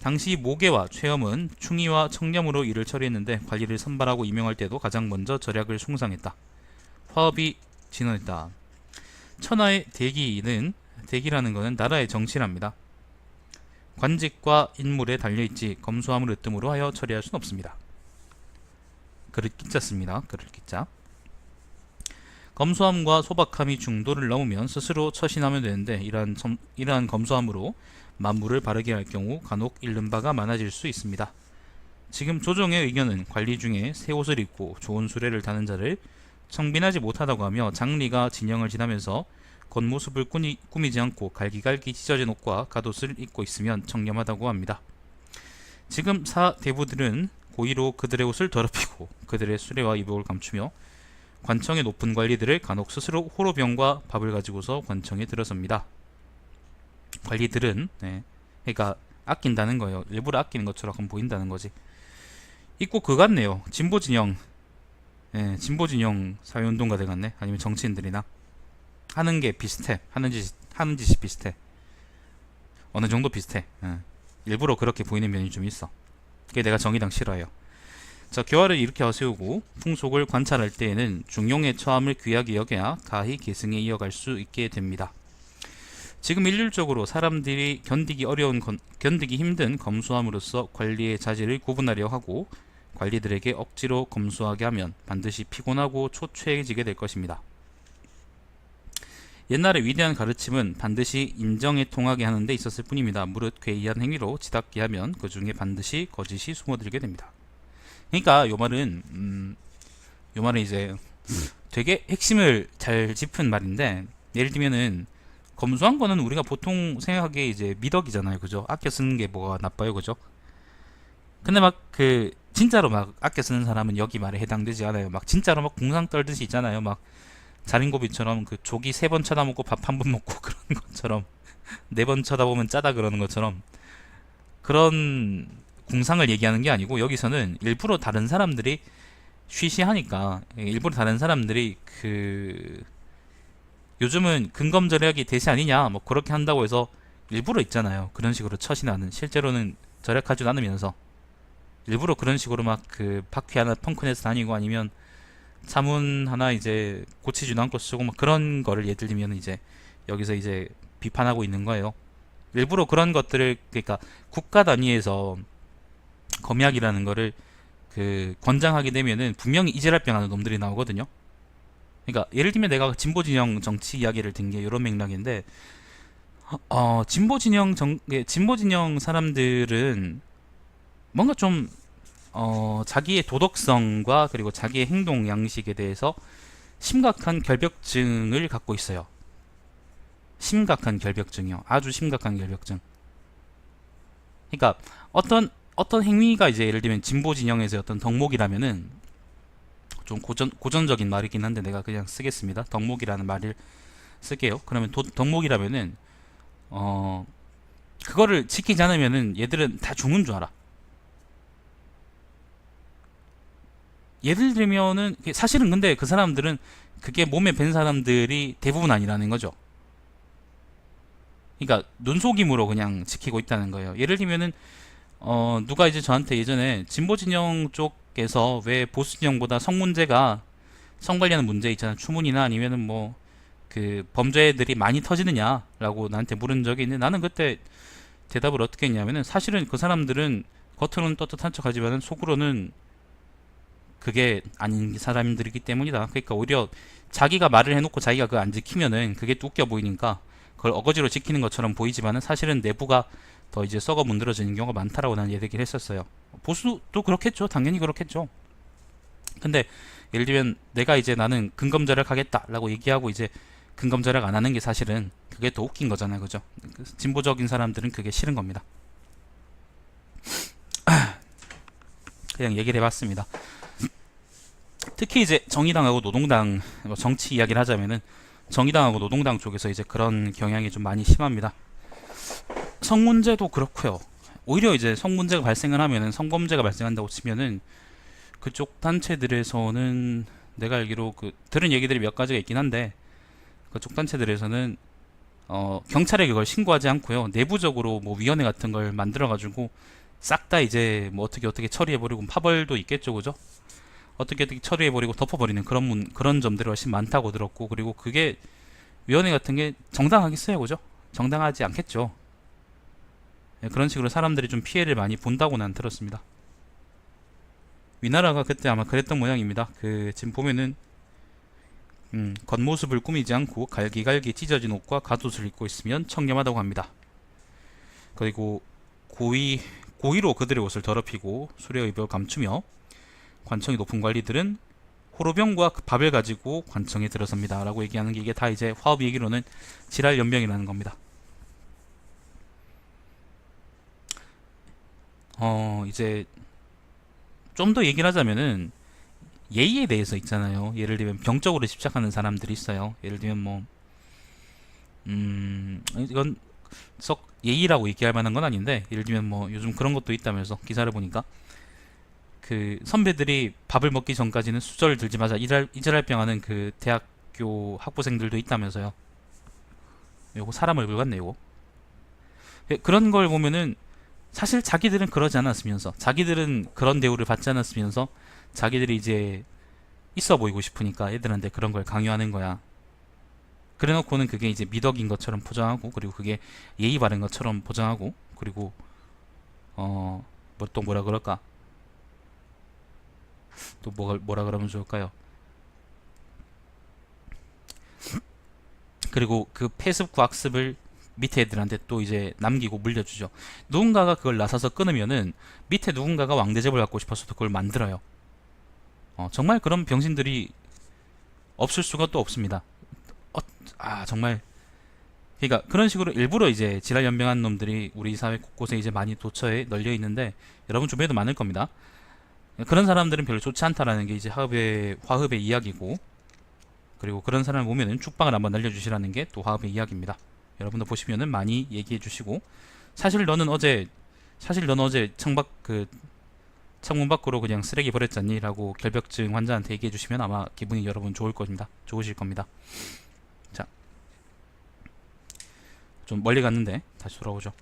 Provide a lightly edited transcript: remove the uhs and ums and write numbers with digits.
당시 모계와 최엄은 충의와 청렴으로 일을 처리했는데 관리를 선발하고 임명할 때도 가장 먼저 절약을 숭상했다. 화업이 진언했다. 천하의 대기라는 것은 나라의 정치랍니다. 관직과 인물에 달려있지 검소함을 으뜸으로 하여 처리할 수는 없습니다. 그릇 기자 씁니다. 그릇 기자. 검소함과 소박함이 중도를 넘으면 스스로 처신하면 되는데 이러한 검소함으로 만물을 바르게 할 경우 간혹 잃는 바가 많아질 수 있습니다. 지금 조정의 의견은 관리 중에 새 옷을 입고 좋은 수레를 타는 자를 청빈하지 못하다고 하며 장리가 진영을 지나면서 겉모습을 꾸미지 않고 갈기갈기 찢어진 옷과 갓옷을 입고 있으면 청렴하다고 합니다. 지금 사 대부들은 고의로 그들의 옷을 더럽히고 그들의 수레와 이복을 감추며 관청의 높은 관리들을 간혹 스스로 호로병과 밥을 가지고서 관청에 들어섭니다. 관리들은 그러니까 아낀다는 거예요. 일부러 아끼는 것처럼 보인다는 거지. 있고 그 같네요. 진보진영 사회운동가들 같네. 아니면 정치인들이나 하는 게 비슷해. 하는 짓이 비슷해. 어느 정도 비슷해. 일부러 그렇게 보이는 면이 좀 있어. 그게 내가 정의당 싫어해요. 자, 교화를 이렇게 하세우고 풍속을 관찰할 때에는 중용의 처함을 귀하게 여겨야 가히 계승에 이어갈 수 있게 됩니다. 지금 일률적으로 사람들이 견디기 힘든 검소함으로써 관리의 자질을 구분하려 하고 관리들에게 억지로 검소하게 하면 반드시 피곤하고 초췌해지게 될 것입니다. 옛날의 위대한 가르침은 반드시 인정에 통하게 하는 데 있었을 뿐입니다. 무릇 괴이한 행위로 지답게 하면 그 중에 반드시 거짓이 숨어들게 됩니다. 그러니까 요 말은 이제 되게 핵심을 잘 짚은 말인데, 예를 들면은 검소한 거는 우리가 보통 생각하기에 이제 미덕이잖아요, 그죠? 아껴 쓰는 게 뭐가 나빠요, 그죠? 근데 막 진짜로 막 아껴 쓰는 사람은 여기 말에 해당되지 않아요. 막 진짜로 막 궁상 떨듯이 있잖아요. 막 자린고비처럼 그 조기 3번 쳐다보고 밥 한 번 먹고 그런 것처럼 4번 쳐다보면 짜다 그러는 것처럼 그런 궁상을 얘기하는 게 아니고, 여기서는 일부러 다른 사람들이 쉬쉬하니까 일부러 다른 사람들이 요즘은 근검절약이 대세 아니냐 뭐 그렇게 한다고 해서 일부러 있잖아요. 그런 식으로 처신하는, 실제로는 절약하지 않으면서 일부러 그런 식으로 막 바퀴 하나 펑크내서 다니고 아니면 차문 하나 이제 고치지도 않고 쓰고 막 그런 거를 예를 들면 이제 여기서 이제 비판하고 있는 거예요. 일부러 그런 것들을, 그러니까 국가 단위에서 검약이라는 거를 권장하게 되면은 분명히 이질랄병 하는 놈들이 나오거든요. 그러니까 예를 들면 내가 진보 진영 정치 이야기를 든 게 이런 맥락인데, 진보 진영 사람들은 뭔가 좀 자기의 도덕성과 그리고 자기의 행동 양식에 대해서 심각한 결벽증을 갖고 있어요. 심각한 결벽증이요. 아주 심각한 결벽증. 그러니까 어떤 행위가 이제 예를 들면 진보 진영에서 어떤 덕목이라면은, 좀 고전적인 말이긴 한데 내가 그냥 쓰겠습니다. 덕목이라는 말을 쓸게요. 그러면 덕목이라면은 그거를 지키지 않으면은 얘들은 다 죽는 줄 알아. 예를 들면은 사실은 근데 그 사람들은 그게 몸에 밴 사람들이 대부분 아니라는 거죠. 그러니까 눈속임으로 그냥 지키고 있다는 거예요. 예를 들면은 누가 이제 저한테 예전에 진보 진영 쪽에서 왜 보수 진영보다 성 문제가, 성 관련한 문제 있잖아, 추문이나 아니면은 뭐 범죄들이 많이 터지느냐라고 나한테 물은 적이 있는데, 나는 그때 대답을 어떻게 했냐면은, 사실은 그 사람들은 겉으로는 떳떳한 척 하지만은 속으로는 그게 아닌 사람들이기 때문이다. 그러니까 오히려 자기가 말을 해놓고 자기가 그거 안 지키면은 그게 또 웃겨 보이니까 그걸 어거지로 지키는 것처럼 보이지만은 사실은 내부가 더 이제 썩어 문드러지는 경우가 많다라고 나는 얘기를 했었어요. 보수도 그렇겠죠. 당연히 그렇겠죠. 근데 예를 들면 내가 이제 나는 근검절약 하겠다라고 얘기하고 이제 근검절약 안 하는 게 사실은 그게 더 웃긴 거잖아요, 그죠? 진보적인 사람들은 그게 싫은 겁니다. 그냥 얘기를 해봤습니다. 특히 이제 정의당하고 노동당 정치 이야기를 하자면은, 정의당하고 노동당 쪽에서 이제 그런 경향이 좀 많이 심합니다. 성 문제도 그렇고요. 오히려 이제 성 문제가 발생을 하면은, 성범죄가 발생한다고 치면은 그쪽 단체들에서는 내가 알기로 들은 얘기들이 몇 가지가 있긴 한데, 그쪽 단체들에서는 경찰에 그걸 신고하지 않고요. 내부적으로 뭐 위원회 같은 걸 만들어 가지고 싹 다 이제 뭐 어떻게 처리해 버리고 파벌도 있겠죠, 그죠? 어떻게 처리해 버리고 덮어 버리는 그런 점들이 훨씬 많다고 들었고, 그리고 그게 위원회 같은 게 정당하겠어요, 그죠? 정당하지 않겠죠. 예, 그런 식으로 사람들이 좀 피해를 많이 본다고 난 들었습니다. 위나라가 그때 아마 그랬던 모양입니다. 그 지금 보면은 겉모습을 꾸미지 않고 갈기갈기 찢어진 옷과 갓옷을 입고 있으면 청렴하다고 합니다. 그리고 고의로 그들의 옷을 더럽히고 수레의벽을 감추며 관청이 높은 관리들은 호로병과 밥을 가지고 관청에 들어섭니다 라고 얘기하는 게, 이게 다 이제 화업 얘기로는 지랄연병이라는 겁니다. 이제 좀 더 얘기를 하자면은 예의에 대해서 있잖아요. 예를 들면 병적으로 집착하는 사람들이 있어요. 예를 들면 뭐 이건 썩 예의라고 얘기할 만한 건 아닌데, 예를 들면 뭐 요즘 그런 것도 있다면서 기사를 보니까 그 선배들이 밥을 먹기 전까지는 수저를 들지 마자 이절할병 하는 그 대학교 학부생들도 있다면서요. 요거 사람 얼굴 같네 요거. 예, 그런 걸 보면은 사실 자기들은 그러지 않았으면서, 자기들은 그런 대우를 받지 않았으면서 자기들이 이제 있어 보이고 싶으니까 애들한테 그런 걸 강요하는 거야. 그래놓고는 그게 이제 미덕인 것처럼 포장하고, 그리고 그게 예의 바른 것처럼 포장하고, 그리고 뭐 또 뭐라 그럴까, 또 뭐라 그러면 좋을까요? 그리고 그 폐습과 학습을 밑에 애들한테 또 이제 남기고 물려주죠. 누군가가 그걸 나서서 끊으면은 밑에 누군가가 왕대접을 갖고 싶어서도 그걸 만들어요. 정말 그런 병신들이 없을 수가 또 없습니다. 정말. 그러니까 그런 식으로 일부러 이제 지랄연병한 놈들이 우리 사회 곳곳에 이제 많이 도처에 널려 있는데, 여러분 주변에도 많을 겁니다. 그런 사람들은 별로 좋지 않다라는 게 이제 화합의 이야기고, 그리고 그런 사람을 보면은 죽방을 한번 날려주시라는 게 또 화합의 이야기입니다. 여러분도 보시면은 많이 얘기해 주시고, 사실 너는 어제 창문 밖으로 그냥 쓰레기 버렸잖니 라고 결벽증 환자한테 얘기해 주시면 아마 기분이 여러분 좋으실 겁니다. 자, 좀 멀리 갔는데 다시 돌아오죠.